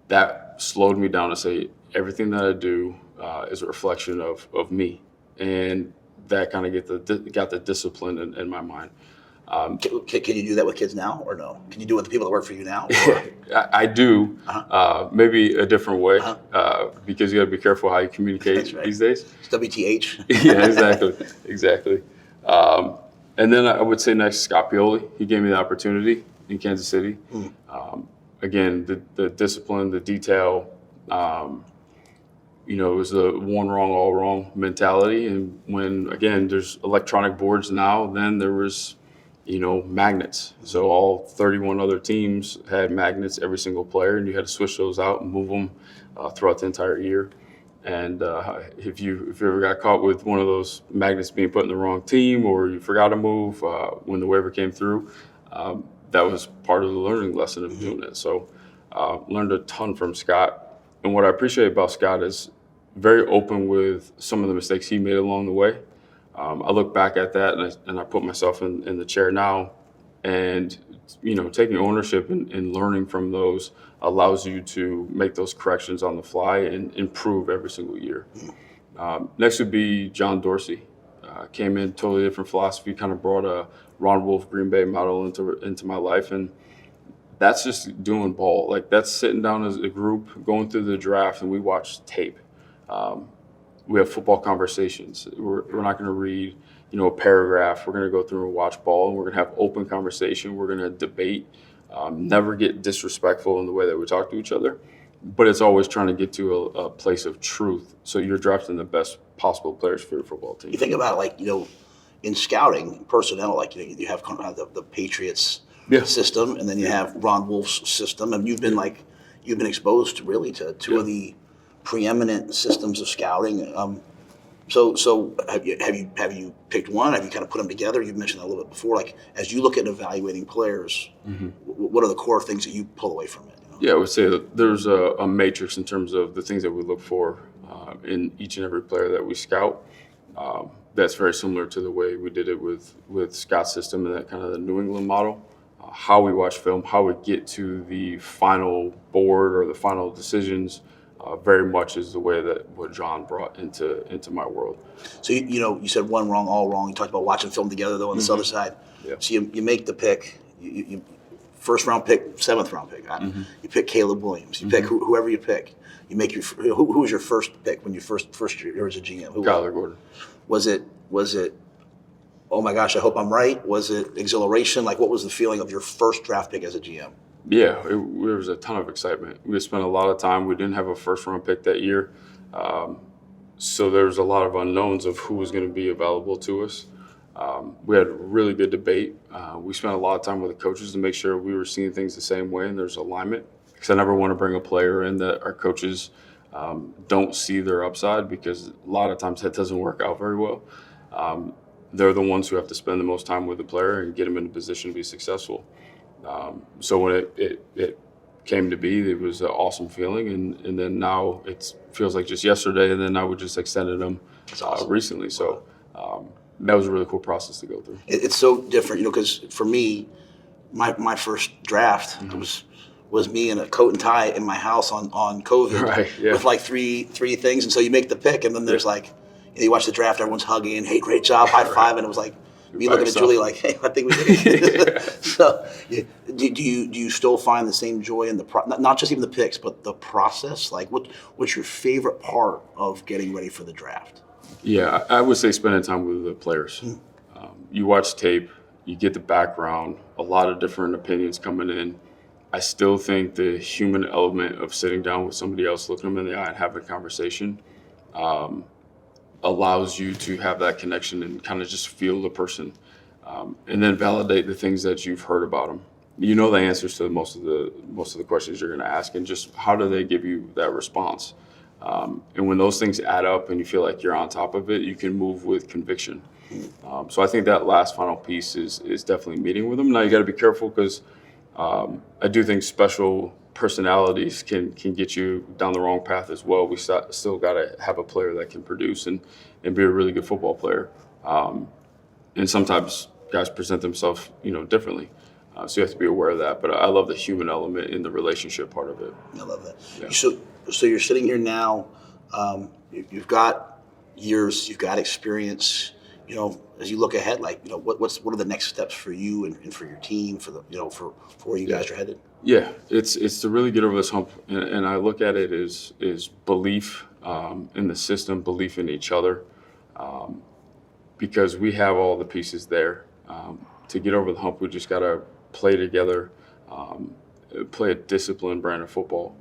that slowed me down to say, everything that I do is a reflection of me. And that kind of got the discipline in my mind. Can you do that with kids now or no? Can you do it with the people that work for you now? I do, maybe a different way, because you got to be careful how you communicate these days. It's WTH. Yeah, exactly. And then I would say next, Scott Pioli. He gave me the opportunity in Kansas City. Again, the discipline, the detail, it was the one wrong, all wrong mentality. And when, again, there's electronic boards now, then there was, magnets. So all 31 other teams had magnets, every single player, and you had to switch those out and move them throughout the entire year. And if you ever got caught with one of those magnets being put in the wrong team, or you forgot to move when the waiver came through, that was part of the learning lesson of doing it. So learned a ton from Scott. And what I appreciate about Scott is very open with some of the mistakes he made along the way. I look back at that and I put myself in the chair now, and taking ownership and learning from those allows you to make those corrections on the fly and improve every single year. Next would be John Dorsey. Came in totally different philosophy, kind of brought a Ron Wolf Green Bay model into my life, and that's just doing ball. Like, that's sitting down as a group, going through the draft, and we watch tape. We have football conversations. We're not going to read, a paragraph. We're going to go through and watch ball, and we're going to have open conversation. We're going to debate, never get disrespectful in the way that we talk to each other, but it's always trying to get to a place of truth. So you're drafting the best possible players for your football team. You think about it, in scouting personnel, you have kind of the Patriots system, and then you have Ron Wolf's system, and you've been exposed to two of the preeminent systems of scouting. So have you picked one? Have you kind of put them together? You mentioned that a little bit before. Like, as you look at evaluating players, what are the core things that you pull away from it? Yeah, I would say that there's a matrix in terms of the things that we look for in each and every player that we scout. That's very similar to the way we did it with Scott's system and that kind of the New England model. How we watch film, how we get to the final board or the final decisions, very much is the way that what John brought into my world. So you said one wrong, all wrong. You talked about watching film together though on this other side. Yeah. So you make the pick. You first round pick, 7th round pick. You pick Caleb Williams. You pick whoever you pick. You make who was your first pick when you first year as a GM? Kyler Gordon. Was it? Oh my gosh! I hope I'm right. Was it exhilaration? Like, what was the feeling of your first draft pick as a GM? Yeah, there was a ton of excitement. We spent a lot of time. We didn't have a first-round pick that year, so there was a lot of unknowns of who was going to be available to us. We had a really good debate. We spent a lot of time with the coaches to make sure we were seeing things the same way and there's alignment. Because I never want to bring a player in that our coaches don't see their upside, because a lot of times that doesn't work out very well. They're the ones who have to spend the most time with the player and get them in a position to be successful. So when it came to be, it was an awesome feeling, and then now it feels like just yesterday, and then now we just extended them recently. So that was a really cool process to go through. It's so different, because for me, my first draft was me in a coat and tie in my house on COVID, with like three things, and so you make the pick, and then there's you watch the draft, everyone's hugging, hey, great job, high five, and it was like me looking at Julie like, hey, I think we did it. So do you still find the same joy in not just even the picks, but the process? Like, what's your favorite part of getting ready for the draft? Yeah, I would say spending time with the players. You watch tape, you get the background, a lot of different opinions coming in. I still think the human element of sitting down with somebody else, looking them in the eye and having a conversation allows you to have that connection and kind of just feel the person, and then validate the things that you've heard about them. You know the answers to most of the questions you're going to ask, and just how do they give you that response. And when those things add up and you feel like you're on top of it, you can move with conviction. So I think that last final piece is definitely meeting with them. Now you got to be careful because I do think special personalities can get you down the wrong path as well. We still got to have a player that can produce and be a really good football player. And sometimes guys present themselves, differently. So you have to be aware of that. But I love the human element in the relationship part of it. I love that. Yeah. So you're sitting here now. You've got years. You've got experience. As you look ahead, what are the next steps for you and for your team, for for where you guys are headed? Yeah, it's to really get over this hump, and I look at it as belief in the system, belief in each other, because we have all the pieces there. To get over the hump, we just got to play together, play a disciplined brand of football,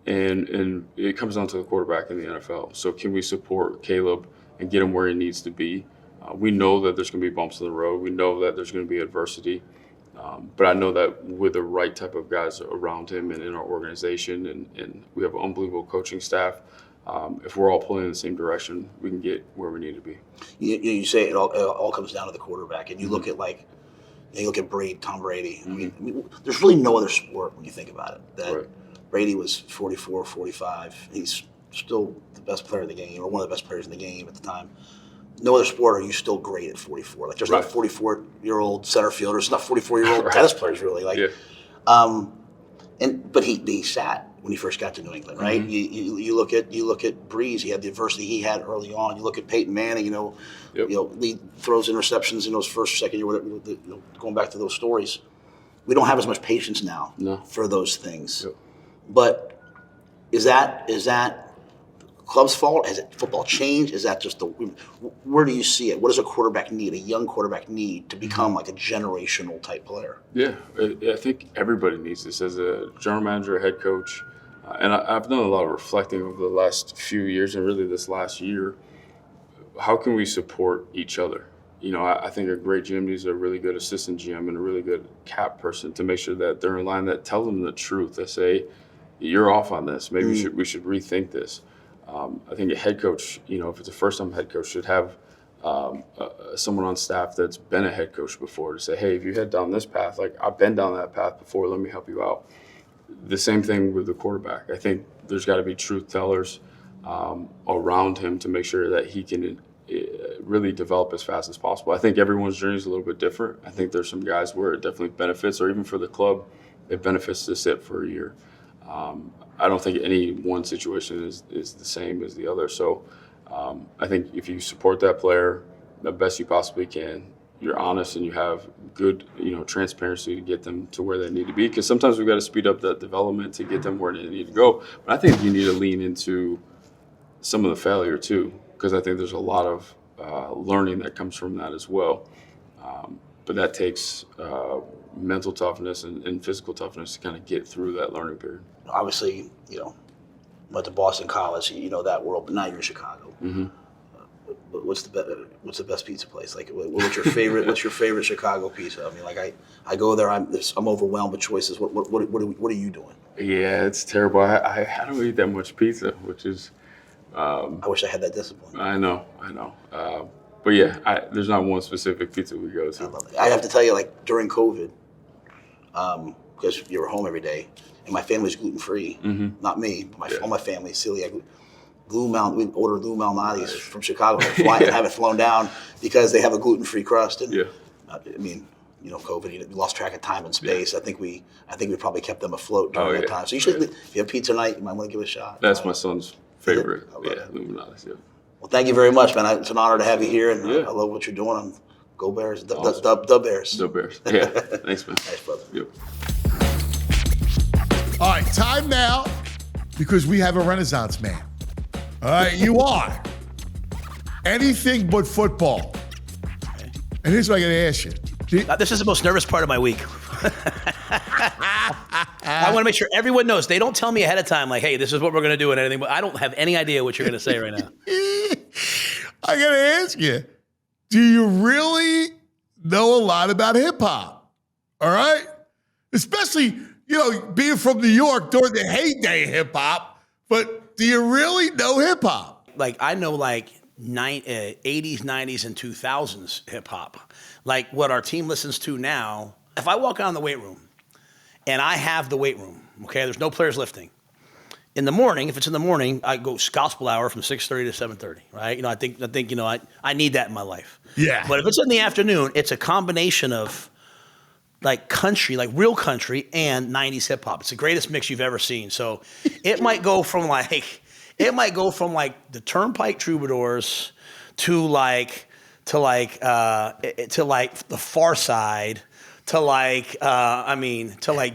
and it comes down to the quarterback in the NFL. So can we support Caleb and get him where he needs to be? We know that there's going to be bumps in the road. We know that there's going to be adversity. But I know that with the right type of guys around him and in our organization, and we have an unbelievable coaching staff, if we're all pulling in the same direction, we can get where we need to be. You say it all comes down to the quarterback, and you look at Tom Brady. I mean, there's really no other sport when you think about it that Right. Brady was 44, 45. He's still the best player in the game, or one of the best players in the game at the time. No other sport are you still great at 44. Like there's Right. not 44-year-old center fielders, not 44-year-old Right. tennis players really. Yeah. But he sat when he first got to New England, right? Mm-hmm. You look at Breeze. He had the adversity he had early on. You look at Peyton Manning. Yep. He throws interceptions in those first, second year. Whatever, going back to those stories, we don't have as much patience now for those things. Yep. But is that club's fault? Has football changed? Is that just where do you see it? What does a young quarterback need to become like a generational type player? Yeah, I think everybody needs this as a general manager, a head coach. And I've done a lot of reflecting over the last few years and really this last year. How can we support each other? I think a great GM needs a really good assistant GM and a really good cap person to make sure that they're in line, that tell them the truth, that say, you're off on this. Maybe we should rethink this. I think a head coach, if it's a first-time head coach, should have someone on staff that's been a head coach before to say, hey, if you head down this path, like I've been down that path before, let me help you out. The same thing with the quarterback. I think there's got to be truth tellers around him to make sure that he can really develop as fast as possible. I think everyone's journey is a little bit different. I think there's some guys where it definitely benefits, or even for the club, it benefits to sit for a year. I don't think any one situation is the same as the other. So I think if you support that player the best you possibly can, you're honest and you have good, transparency to get them to where they need to be. Because sometimes we've got to speed up that development to get them where they need to go. But I think you need to lean into some of the failure too, because I think there's a lot of learning that comes from that as well. But that takes mental toughness and physical toughness to kind of get through that learning period. Obviously, went to Boston College, that world, but now you're in Chicago. Mm-hmm. What's the best pizza place? Like, what's your favorite? What's your favorite Chicago pizza? I mean, I go there. I'm overwhelmed with choices. What are you doing? Yeah, it's terrible. I don't eat that much pizza, which is. I wish I had that discipline. I know. But yeah, there's not one specific pizza we go to. I love it. I have to tell you, like during COVID, because you were home every day, and my family's gluten free. Mm-hmm. Not me, but all my family is celiac. We order Lou Malnati's from Chicago and have it flown down because they have a gluten free crust. And I mean, COVID, we lost track of time and space. Yeah. I think we probably kept them afloat during that time. So you should, if you have pizza night, you might want to give it a shot. That's my son's favorite. Lou Malnati's. Yeah. Well, thank you very much, man. It's an honor to have you here, and I love what you're doing. Go Bears, the Bears. The Bears. Yeah. Thanks, man. Thanks, brother. Yep. All right, time now, because we have a Renaissance man. All right, you are Anything but football. And here's what I'm going to ask you. This is the most nervous part of my week. I want to make sure everyone knows. They don't tell me ahead of time, like, hey, this is what we're going to do and anything, but I don't have any idea what you're going to say right now. I got to ask you, do you really know a lot about hip-hop? All right? Especially, being from New York during the heyday hip-hop, but do you really know hip-hop? Like, I know, 80s, 90s, and 2000s hip-hop. Like, what our team listens to now. If I walk out in the weight room, and I have the weight room, okay, there's no players lifting. In the morning, if it's in the morning, I go gospel hour from 6:30 to 7:30, right? I think I need that in my life. Yeah. But if it's in the afternoon, it's a combination of country, real country, and 90s hip hop. It's the greatest mix you've ever seen. So it might go from the Turnpike Troubadours to the Far Side to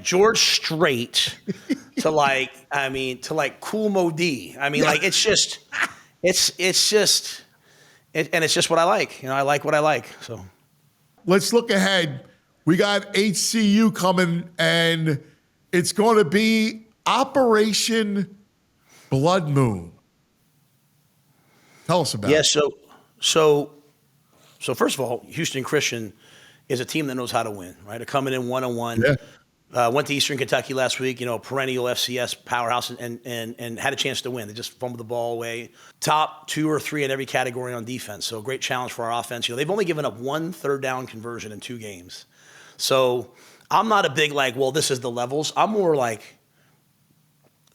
George Strait to Kool Moe Dee. It's just what I like. I like what I like. So let's look ahead. We got HCU coming, and it's going to be Operation Blood Moon. Tell us about it. Yeah, so first of all, Houston Christian is a team that knows how to win, right? They're coming in 1-1. Yeah. Went to Eastern Kentucky last week, perennial FCS powerhouse, and had a chance to win. They just fumbled the ball away. Top 2 or 3 in every category on defense. So great challenge for our offense. They've only given up 1 third-down conversion in 2 games. So I'm not a big this is the levels. I'm more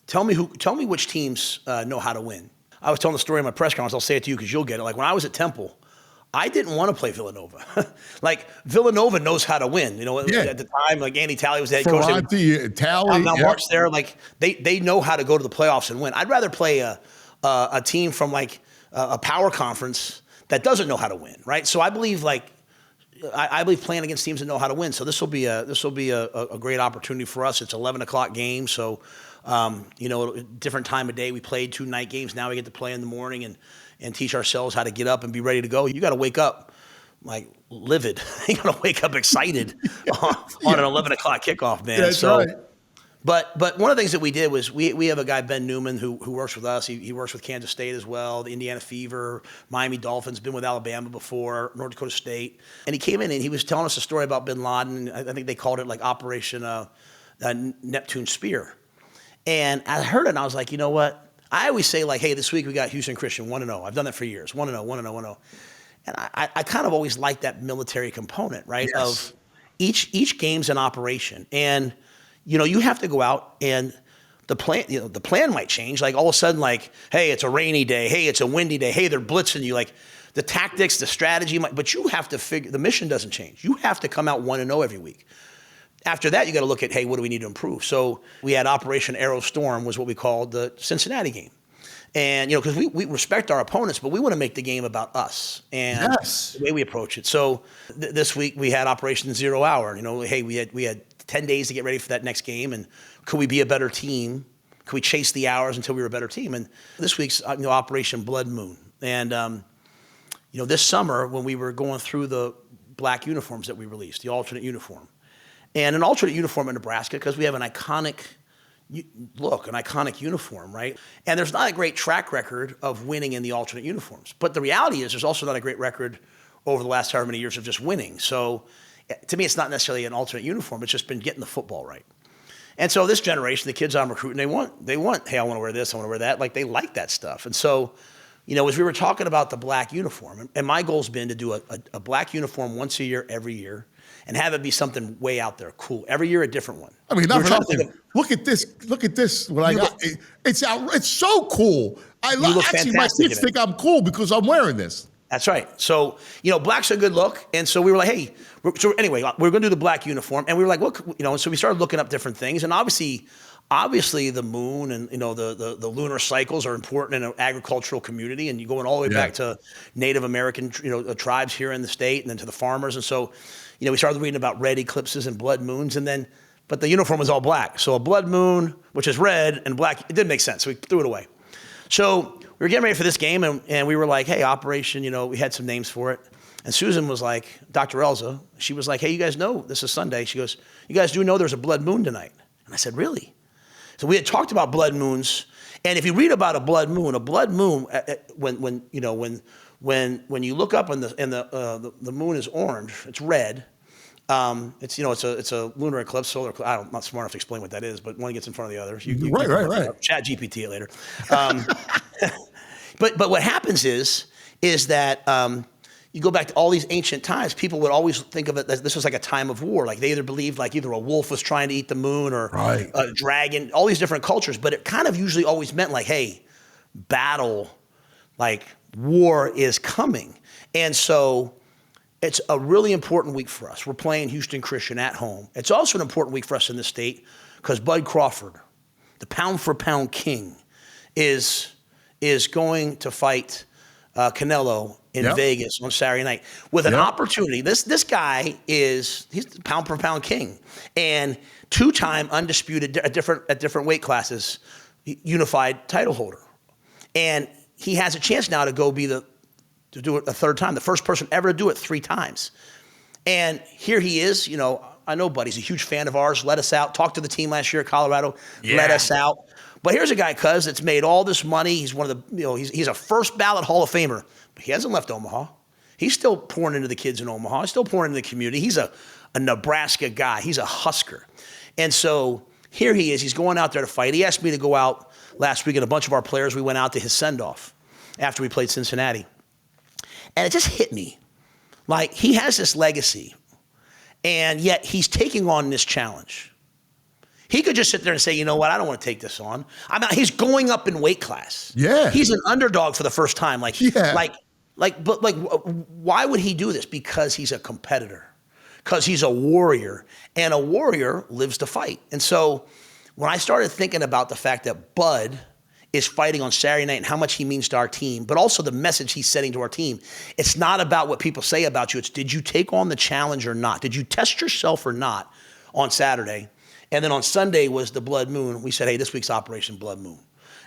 tell me which teams know how to win. I was telling the story in my press conference. I'll say it to you because you'll get it. When I was at Temple, I didn't want to play Villanova. Villanova knows how to win. At the time, Andy Talley was the head coach. Talley. Now Mark's there. They know how to go to the playoffs and win. I'd rather play a team from a power conference that doesn't know how to win, right? So I believe I believe playing against teams that know how to win. So this will be a great opportunity for us. It's 11:00 game, so different time of day. We played 2 night games. Now we get to play in the morning and teach ourselves how to get up and be ready to go. You got to wake up livid. You got to wake up excited on an 11:00 kickoff, man. That's right. But one of the things that we did was we have a guy, Ben Newman, who works with us. He works with Kansas State as well, the Indiana Fever, Miami Dolphins, been with Alabama before, North Dakota State. And he came in and he was telling us a story about bin Laden. I think they called it Operation Neptune Spear. And I heard it and I was like, you know what? I always say hey, this week we got Houston Christian 1-0. I've done that for years, 1-0, 1-0, 1-0. And I kind of always liked that military component, right? Yes. Of each game's an operation. And you have to go out and the plan might change. All of a sudden, hey, it's a rainy day. Hey, it's a windy day. Hey, they're blitzing you. The tactics, the strategy, but you have to the mission doesn't change. You have to come out 1-0 every week. After that, you got to look at, hey, what do we need to improve? So we had Operation Arrow Storm was what we called the Cincinnati game. And, because we respect our opponents, but we want to make the game about us and the way we approach it. So this week we had Operation 0 Hour. Hey, we had 10 days to get ready for that next game. And could we be a better team? Could we chase the hours until we were a better team? And this week's Operation Blood Moon. And, this summer when we were going through the black uniforms that we released, the alternate uniform, and an alternate uniform in Nebraska because we have an iconic look, an iconic uniform, right? And there's not a great track record of winning in the alternate uniforms. But the reality is there's also not a great record over the last however many years of just winning. So to me, it's not necessarily an alternate uniform. It's just been getting the football right. And so this generation, the kids I'm recruiting, they want, hey, I want to wear this, I want to wear that. They like that stuff. And so, as we were talking about the black uniform, and my goal's been to do a black uniform once a year, every year, and have it be something way out there, cool. Every year, a different one. Not for nothing. Look at this. What I got. It's so cool. Actually, my kids think I'm cool because I'm wearing this. That's right. So, black's a good look. And so we were like, hey, so anyway, we're going to do the black uniform. And we were like, look, and so we started looking up different things. And obviously the moon and, the lunar cycles are important in an agricultural community. And you're going all the way back to Native American, tribes here in the state and then to the farmers. And so, we started reading about red eclipses and blood moons. But the uniform was all black. So a blood moon, which is red and black, it didn't make sense. So we threw it away. So we were getting ready for this game, and we were like, hey, Operation, we had some names for it. And Susan was like, Dr. Elza, she was like, hey, you guys know this is Sunday. She goes, you guys do know there's a blood moon tonight. And I said, really? So we had talked about blood moons. And if you read about a blood moon, when you look up and the moon is orange, it's red. It's a lunar eclipse, solar eclipse. I'm not smart enough to explain what that is, but one gets in front of the other. Right. Chat GPT it later. But what happens is that you go back to all these ancient times, people would always think of it as this was like a time of war. Like they either believed like either a wolf was trying to eat the moon or a dragon, all these different cultures. But it kind of usually always meant like, hey, battle, like war is coming. And so it's a really important week for us. We're playing Houston Christian at home. It's also an important week for us in the state because Bud Crawford, the pound-for-pound king, is going to fight Canelo in Vegas on Saturday night with an opportunity. This guy he's the pound-for-pound king and two-time undisputed at different weight classes, unified title holder. And he has a chance now to go to do it a third time, the first person ever to do it 3 times. And here he is, I know Buddy's a huge fan of ours, let us out, talked to the team last year at Colorado, let us out. But here's a guy, cuz, that's made all this money. He's one of the, he's a first ballot Hall of Famer, but he hasn't left Omaha. He's still pouring into the kids in Omaha. He's still pouring into the community. He's a Nebraska guy. He's a Husker. And so here he is. He's going out there to fight. He asked me to go out last week, and a bunch of our players, we went out to his send-off after we played Cincinnati. And it just hit me. Like, he has this legacy, and yet he's taking on this challenge. He could just sit there and say, you know what, I don't want to take this on. He's going up in weight class. Yeah. He's an underdog for the first time. But why would he do this? Because he's a competitor. Because he's a warrior. And a warrior lives to fight. And so when I started thinking about the fact that Bud is fighting on Saturday night and how much he means to our team, but also the message he's sending to our team, it's not about what people say about you. It's did you take on the challenge or not? Did you test yourself or not on Saturday? And then on Sunday was the Blood Moon. We said, hey, this week's Operation Blood Moon.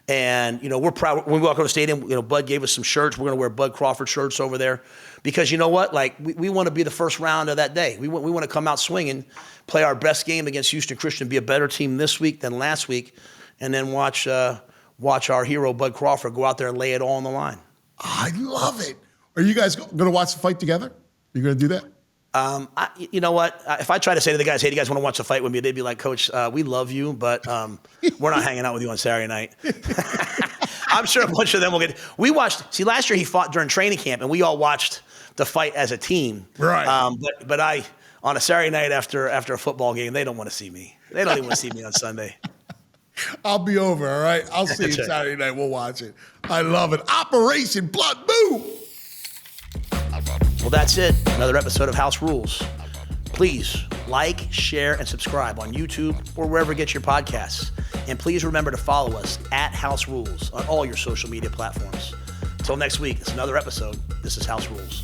And, we're proud. When we walk on the stadium, Bud gave us some shirts. We're going to wear Bud Crawford shirts over there because you know what? Like, we want to be the first round of that day. We want to come out swinging, play our best game against Houston Christian, be a better team this week than last week, and then watch our hero, Bud Crawford, go out there and lay it all on the line. I love it. Are you guys going to watch the fight together? You going to do that? You know what? If I try to say to the guys, hey, do you guys want to watch the fight with me? They'd be like, Coach, we love you, but we're not hanging out with you on Saturday night. I'm sure a bunch of them will get. Last year he fought during training camp, and we all watched the fight as a team. Right. But on a Saturday night after a football game, they don't want to see me. They don't even want to see me on Sunday. I'll be over, all right? I'll see you Saturday night. We'll watch it. I love it. Operation Blood Moon. Well, that's it. Another episode of House Rules. Please like, share, and subscribe on YouTube or wherever you get your podcasts. And please remember to follow us at House Rules on all your social media platforms. Until next week, it's another episode. This is House Rules.